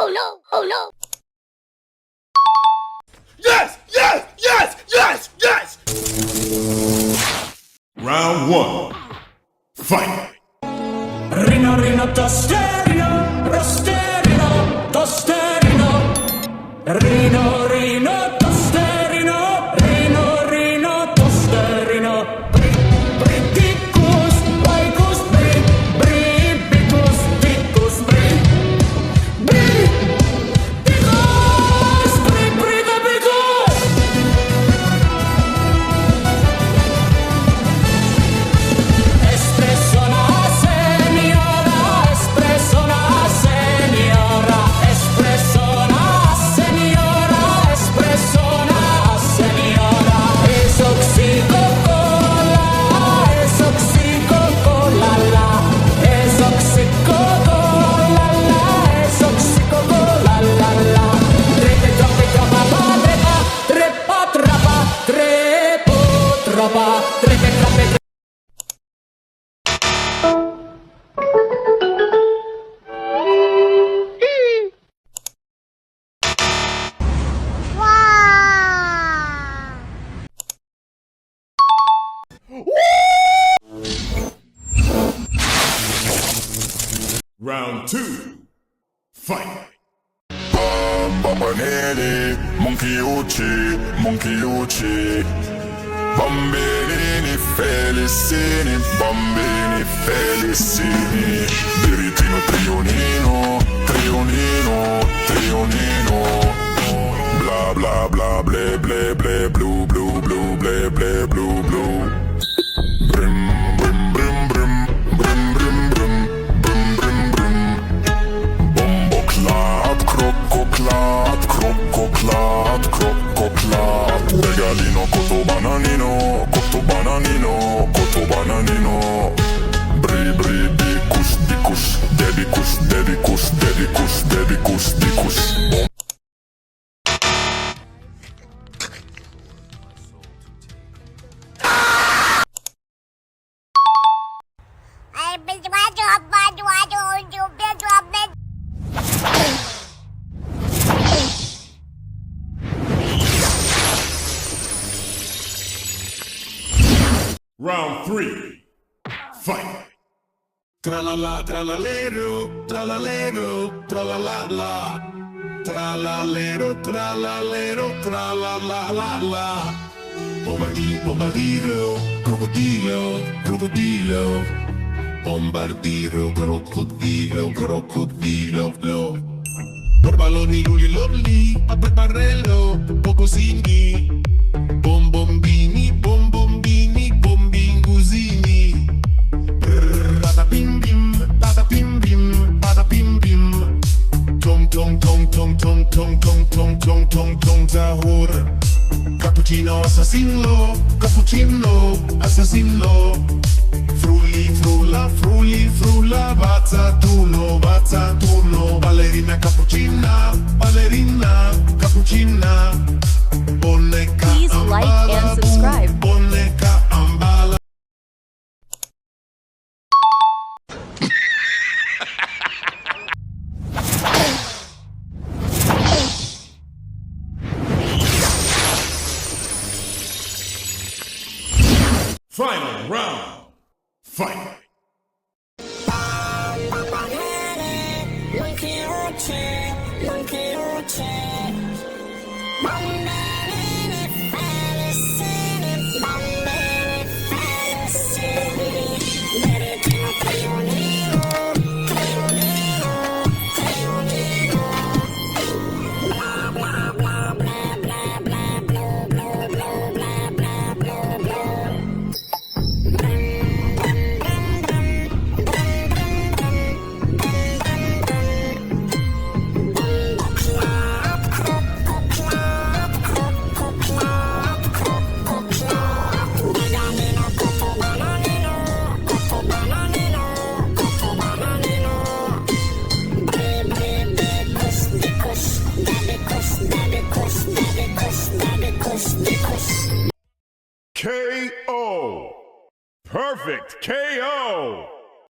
Oh no! Oh no! Yes! Yes! Yes! Yes! Yes! Round one. Fight! Rino, rino, tosterino, rosterino, tosterino. Rino, rino, tosterino, rino, rino, tosterino. Briticus, bicus, bribicus, ticus, bribicus, bribicus. Espresso na senora, espresso na senora, espresso na senora, espresso na senora. Esoxico cola, esoxico cola la, esoxico cola la, esoxico cola la la. Trepe trope trapa trepa, trepa trapa, trepo trapa, trepe trape. Round two. Fight! Bambanelli, monkey ucci, monkey ucci. Bambini felicini, bambini felicini. Diritino trionino, trionino, trionino. Bla bla bla ble ble ble blue blue blue ble ble blue blue. Brim brim brim brim brim brim brim brim brim brim. Bomboklat, krokoklat, krokoklat, krokoklat. Regalino, koto bananino, koto bananino, koto bananino. Bri bri bikus, dikus, dedikus, dedikus, dedikus, dedikus, dikus. Round three. Fight! Tra-la-la, tra-la-lero, tra-la-lero, tra-la-la-la. Tra-la-lero, tra-la-lero, tra-la-la-la-la. Bombardiro, crocodilo, crocodilo. Bombardiro, crocodilo, crocodilo, lo. Por balloni, luli, lolli, a barello, poco sini. Bom bombini, bom bombini, bombingusini. Bada bim bim, bada bim bim, bada bim bim. Tong tong tong tong tong tong tong tong tong tong tong sahur. Cappuccino assassino, cappuccino assassino. Frulli frulla, frulli frulla, bazza turno, ballerina cappuccina, ballerina cappuccina. Bonneca Please like and subscribe. Bonneca ambala. Final round. Fight! Brain Perfect KO!